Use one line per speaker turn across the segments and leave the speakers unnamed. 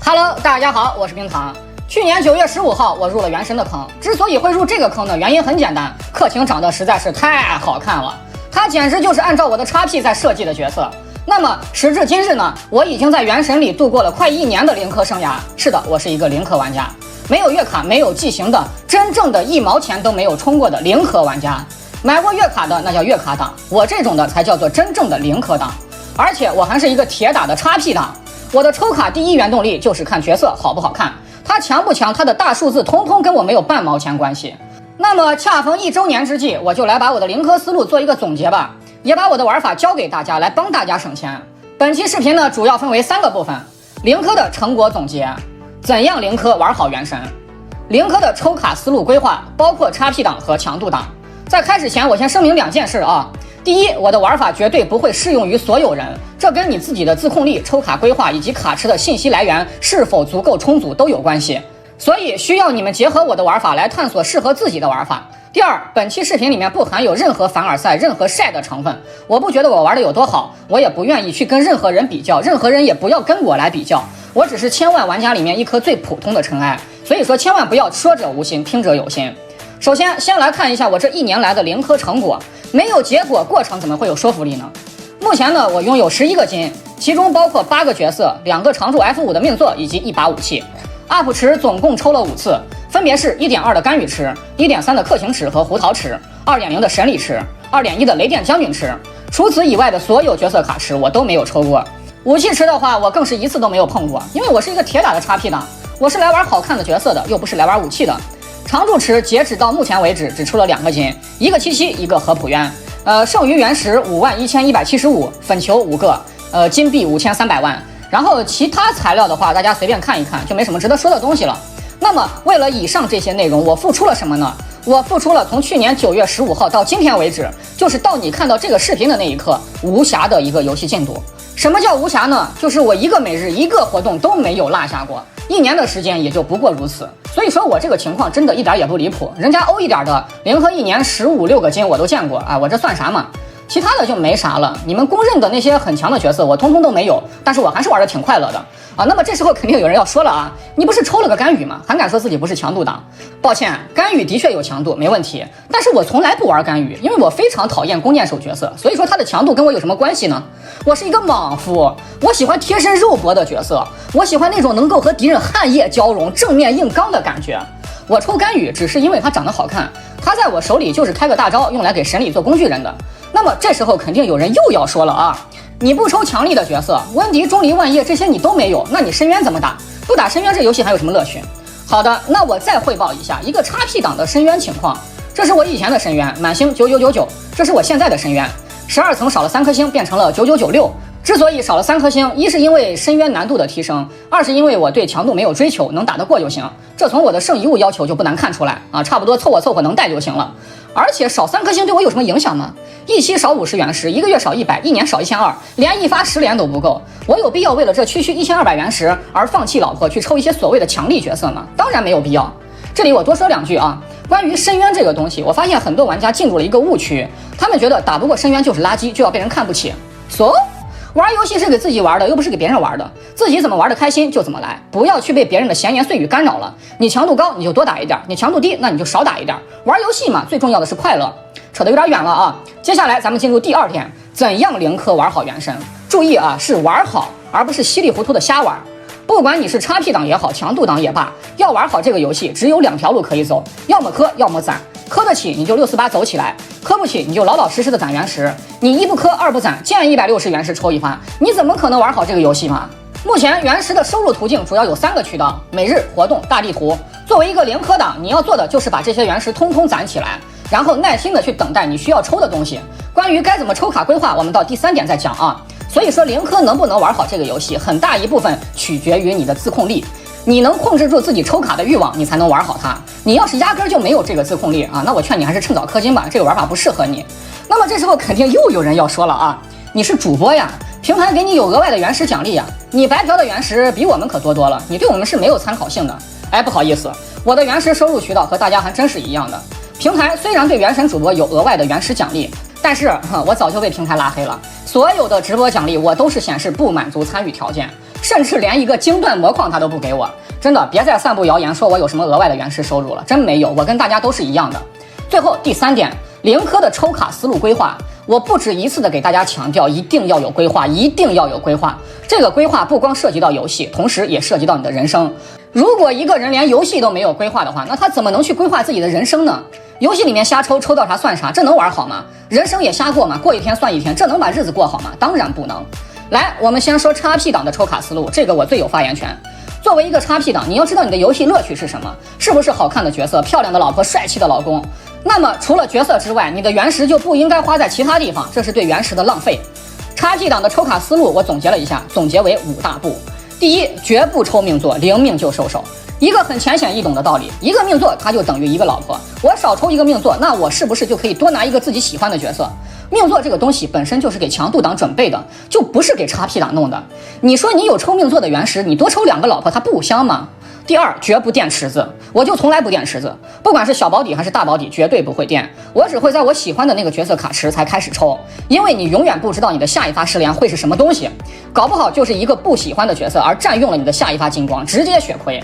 Hello， 大家好，我是冰糖。去年9月15号，我入了原神的坑。之所以会入这个坑呢，原因很简单，克勤长得实在是太好看了，他简直就是按照我的 XP 在设计的角色。那么时至今日呢，我已经在原神里度过了快1年的零氪生涯。是的，我是一个零氪玩家，没有月卡，没有技型的，真正的1毛钱都没有充过的零氪玩家。买过月卡的那叫月卡党，我这种的才叫做真正的零氪党。而且我还是一个铁打的 XP 党。我的抽卡第一原动力就是看角色好不好看，它强不强，它的大数字通通跟我没有半毛钱关系。那么恰逢1周年之际，我就来把我的零氪思路做一个总结吧，也把我的玩法教给大家，来帮大家省钱。本期视频呢，主要分为3个部分：零氪的成果总结，怎样零氪玩好原神，零氪的抽卡思路规划，包括 XP 档和强度档。在开始前，我先声明2件事啊。第一，我的玩法绝对不会适用于所有人，这跟你自己的自控力、抽卡规划以及卡池的信息来源是否足够充足都有关系，所以需要你们结合我的玩法来探索适合自己的玩法。第二，本期视频里面不含有任何凡尔赛、任何晒的成分，我不觉得我玩的有多好，我也不愿意去跟任何人比较，任何人也不要跟我来比较，我只是千万玩家里面一颗最普通的尘埃，所以说千万不要说者无心，听者有心。首先，先来看一下我这1年来的零氪成果，没有结果，过程怎么会有说服力呢？目前呢，我拥有11个金，其中包括8个角色、2个常驻 F5 的命座以及1把武器。UP 池总共抽了5次，分别是 1.2 的干雨池、1.3 的克勤池和胡桃池、2.0 的神里池、2.1 的雷电将军池。除此以外的所有角色卡池我都没有抽过。武器池的话，我更是1次都没有碰过，因为我是一个铁打的 XP 党，我是来玩好看的角色的，又不是来玩武器的。常驻池截止到目前为止只出了2个金，一个77，一个合浦渊。剩余原石51175，粉球5个，金币5300万。然后其他材料的话，大家随便看一看，就没什么值得说的东西了。那么为了以上这些内容，我付出了什么呢？我付出了从去年9月15号到今天为止，就是到你看到这个视频的那一刻，无暇的一个游戏进度。什么叫无暇呢？就是我一个每日一个活动都没有落下过，1年的时间也就不过如此。所以说我这个情况真的一点也不离谱，人家欧一点的零氪1年15、16个金我都见过啊，我这算啥嘛？其他的就没啥了，你们公认的那些很强的角色我通通都没有，但是我还是玩的挺快乐的啊。那么这时候肯定有人要说了啊，你不是抽了个干雨吗？还敢说自己不是强度党？抱歉，干雨的确有强度没问题，但是我从来不玩干雨，因为我非常讨厌弓箭手角色，所以说它的强度跟我有什么关系呢？我是一个莽夫，我喜欢贴身肉搏的角色，我喜欢那种能够和敌人汗液交融、正面硬刚的感觉。我抽干雨只是因为它长得好看，它在我手里就是开个大招，用来给神里做工具人的。那么这时候肯定有人又要说了啊，你不抽强力的角色，温迪、钟离、万叶这些你都没有，那你深渊怎么打？不打深渊这游戏还有什么乐趣？好的，那我再汇报一下一个 XP 档的深渊情况。这是我以前的深渊，满星9999，这是我现在的深渊，12层少了3颗星，变成了9996。之所以少了3颗星，一是因为深渊难度的提升，二是因为我对强度没有追求，能打得过就行。这从我的圣遗物要求就不难看出来啊，差不多凑合能带就行了。而且少3颗星对我有什么影响吗？一期少50原石，1个月少100，1年少1200，连一发10连都不够。我有必要为了这区区1200原石而放弃老婆去抽一些所谓的强力角色吗？当然没有必要。这里我多说2句啊，关于深渊这个东西，我发现很多玩家进入了一个误区，他们觉得打不过深渊就是垃圾，就要被人看不起。玩游戏是给自己玩的，又不是给别人玩的，自己怎么玩的开心就怎么来，不要去被别人的闲言碎语干扰了。你强度高你就多打一点，你强度低那你就少打一点。玩游戏嘛，最重要的是快乐。扯得有点远了啊，接下来咱们进入第2点，怎样零氪玩好原神。注意啊，是玩好，而不是稀里糊涂的瞎玩。不管你是 XP 档也好，强度档也罢，要玩好这个游戏只有2条路可以走，要么氪，要么攒。氪得起你就648走起来，氪不起你就老老实实的攒原石。你1不氪2不攒，见160原石抽一发，你怎么可能玩好这个游戏嘛？目前原石的收入途径主要有3个渠道：每日活动、大地图。作为一个零氪党，你要做的就是把这些原石通通攒起来，然后耐心的去等待你需要抽的东西。关于该怎么抽卡规划，我们到第3点再讲啊。所以说零氪能不能玩好这个游戏，很大一部分取决于你的自控力。你能控制住自己抽卡的欲望，你才能玩好它。你要是压根就没有这个自控力啊，那我劝你还是趁早氪金吧，这个玩法不适合你。那么这时候肯定又有人要说了啊，你是主播呀，平台给你有额外的原石奖励呀，你白嫖的原石比我们可多了，你对我们是没有参考性的。哎，不好意思，我的原石收入渠道和大家还真是一样的。平台虽然对原神主播有额外的原石奖励，但是我早就被平台拉黑了，所有的直播奖励我都是显示不满足参与条件，甚至连一个精锻模框他都不给我。真的别再散布谣言说我有什么额外的原始收入了，真没有，我跟大家都是一样的。最后第3点，零氪的抽卡思路规划，我不止一次的给大家强调，一定要有规划，一定要有规划。这个规划不光涉及到游戏，同时也涉及到你的人生。如果一个人连游戏都没有规划的话，那他怎么能去规划自己的人生呢？游戏里面瞎抽，抽到啥算啥，这能玩好吗？人生也瞎过吗？过一天算一天，这能把日子过好吗？当然不能。来，我们先说 XP 党的抽卡思路，这个我最有发言权。作为一个 XP 党，你要知道你的游戏乐趣是什么，是不是好看的角色、漂亮的老婆、帅气的老公？那么除了角色之外，你的原石就不应该花在其他地方，这是对原石的浪费。XP 党的抽卡思路我总结了一下，总结为5大步。第一，绝不抽命座，零命就收手。一个很浅显易懂的道理，一个命座它就等于一个老婆，我少抽一个命座，那我是不是就可以多拿一个自己喜欢的角色？命座这个东西本身就是给强度党准备的，就不是给 XP 党弄的。你说你有抽命座的原石，你多抽2个老婆，它不香吗？第二，绝不垫池子，我就从来不垫池子，不管是小保底还是大保底，绝对不会垫，我只会在我喜欢的那个角色卡池才开始抽，因为你永远不知道你的下一发失联会是什么东西，搞不好就是一个不喜欢的角色而占用了你的下一发金光，直接血亏。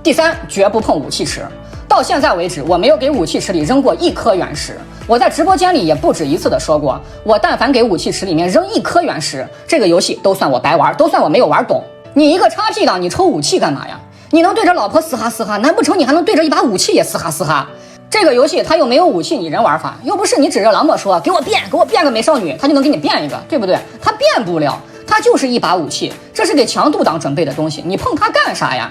第三，绝不碰武器池。到现在为止，我没有给武器池里扔过1颗原石。我在直播间里也不止一次的说过，我但凡给武器池里面扔1颗原石，这个游戏都算我白玩，都算我没有玩懂。你一个 XP 党，你抽武器干嘛呀？你能对着老婆嘶哈嘶哈，难不成你还能对着一把武器也嘶哈嘶哈？这个游戏它又没有武器，你人玩法，又不是你指着狼墨说给我变个美少女，他就能给你变一个，对不对？他变不了，他就是一把武器，这是给强度党准备的东西，你碰它干啥呀？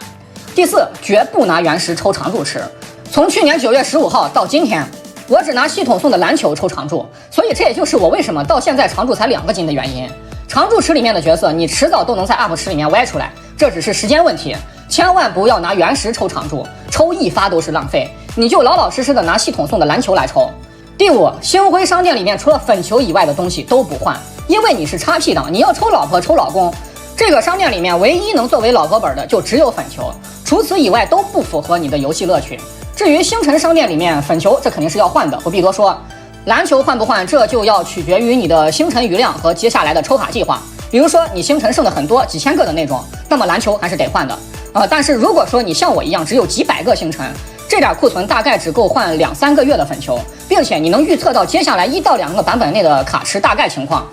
第四，绝不拿原石抽常驻池。从去年9月15号到今天，我只拿系统送的篮球抽常驻，所以这也就是我为什么到现在常驻才2个金的原因。常驻池里面的角色，你迟早都能在 UP 池里面歪出来，这只是时间问题。千万不要拿原石抽常驻，抽1发都是浪费，你就老老实实的拿系统送的篮球来抽。第五，星辉商店里面除了粉球以外的东西都不换，因为你是 XP 党，你要抽老婆抽老公。这个商店里面唯一能作为老婆本的就只有粉球，除此以外都不符合你的游戏乐趣。至于星辰商店里面粉球，这肯定是要换的，不必多说。篮球换不换，这就要取决于你的星辰余量和接下来的抽卡计划。比如说你星辰剩的很多，几千个的那种，那么篮球还是得换的。但是如果说你像我一样只有几百个星辰，这点库存大概只够换2-3个月的粉球，并且你能预测到接下来1到2个版本内的卡池大概情况。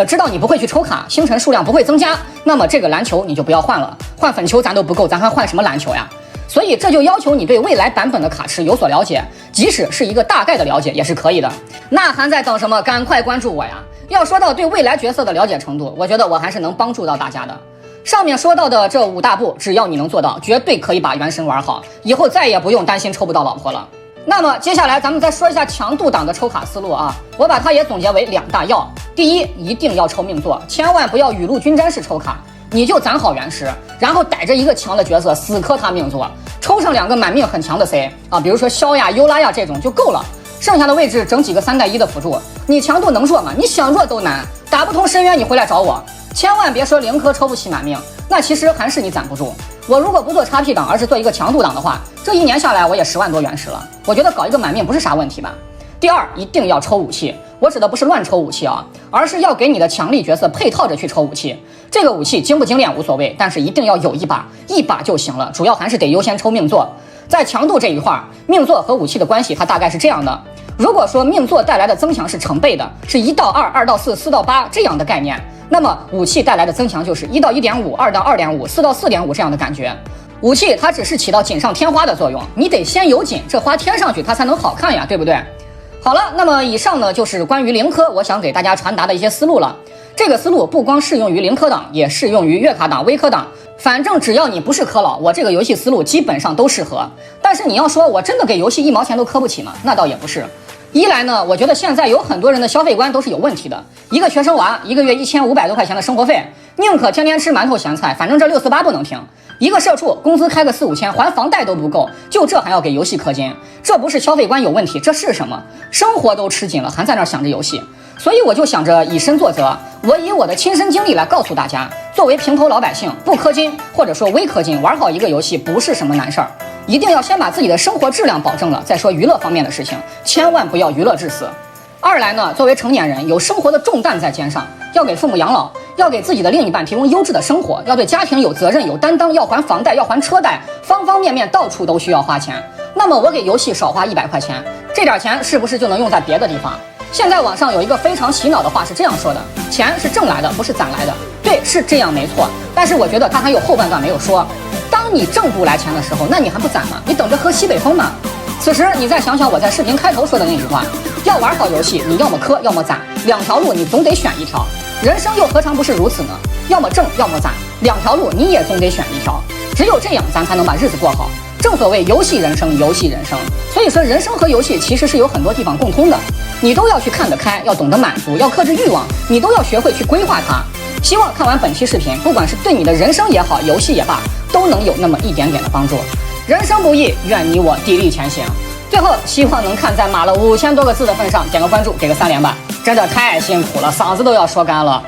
知道你不会去抽卡，星辰数量不会增加，那么这个篮球你就不要换了，换粉球咱都不够，咱还换什么篮球呀？所以这就要求你对未来版本的卡池有所了解，即使是一个大概的了解也是可以的。那还在等什么？赶快关注我呀！要说到对未来角色的了解程度，我觉得我还是能帮助到大家的。上面说到的这5大步，只要你能做到，绝对可以把原神玩好，以后再也不用担心抽不到老婆了。那么接下来咱们再说一下强度党的抽卡思路啊，我把它也总结为2大要。第一，一定要抽命座，千万不要雨露均沾式抽卡，你就攒好原石，然后逮着一个强的角色死磕他命座，抽上2个满命很强的 C 啊，比如说萧呀、优拉呀这种就够了，剩下的位置整几个3带1的辅助，你强度能弱吗？你想弱都难，打不通深渊你回来找我，千万别说0颗抽不起满命，那其实还是你攒不住。我如果不做 XP 党，而是做一个强度党的话，这1年下来我也10万多原石了，我觉得搞一个满命不是啥问题吧。第二，一定要抽武器，我指的不是乱抽武器啊，而是要给你的强力角色配套着去抽武器。这个武器精不精炼无所谓，但是一定要有一把就行了，主要还是得优先抽命座。在强度这一块，命座和武器的关系它大概是这样的，如果说命座带来的增强是成倍的，是1到2、2到4、4到8这样的概念，那么武器带来的增强就是1到1.5、2到2.5、4到4.5这样的感觉。武器它只是起到锦上添花的作用，你得先有锦，这花添上去它才能好看呀，对不对？好了，那么以上呢就是关于零氪我想给大家传达的一些思路了。这个思路不光适用于零氪党，也适用于月卡党、微氪党，反正只要你不是氪佬，我这个游戏思路基本上都适合。但是你要说我真的给游戏1毛钱都氪不起吗？那倒也不是。一来呢，我觉得现在有很多人的消费观都是有问题的，一个学生娃1个月1500多块钱的生活费，宁可天天吃馒头咸菜，反正这648不能停。一个社畜工资开个4、5千，还房贷都不够，就这还要给游戏氪金，这不是消费观有问题，这是什么？生活都吃紧了，还在那想着游戏。所以我就想着以身作则，我以我的亲身经历来告诉大家，作为平头老百姓，不氪金或者说微氪金玩好一个游戏不是什么难事儿，一定要先把自己的生活质量保证了，再说娱乐方面的事情，千万不要娱乐至死。二来呢，作为成年人，有生活的重担在肩上，要给父母养老，要给自己的另一半提供优质的生活，要对家庭有责任有担当，要还房贷，要还车贷，方方面面到处都需要花钱。那么我给游戏少花100块钱，这点钱是不是就能用在别的地方？现在网上有一个非常洗脑的话是这样说的：钱是挣来的，不是攒来的。对，是这样没错。但是我觉得他还有后半段没有说。当你挣不来钱的时候，那你还不攒吗？你等着喝西北风吗？此时你再想想我在视频开头说的那句话，要玩好游戏，你要么氪，要么攒，2条路你总得选一条。人生又何尝不是如此呢？要么挣，要么攒，2条路你也总得选一条。只有这样，咱才能把日子过好。正所谓游戏人生，游戏人生。所以说，人生和游戏其实是有很多地方共通的，你都要去看得开，要懂得满足，要克制欲望，你都要学会去规划它。希望看完本期视频，不管是对你的人生也好，游戏也罢，都能有那么一点点的帮助。人生不易，愿你我砥砺前行。最后，希望能看在码了5000多个字的份上，点个关注，给个3连吧，真的太辛苦了，嗓子都要说干了。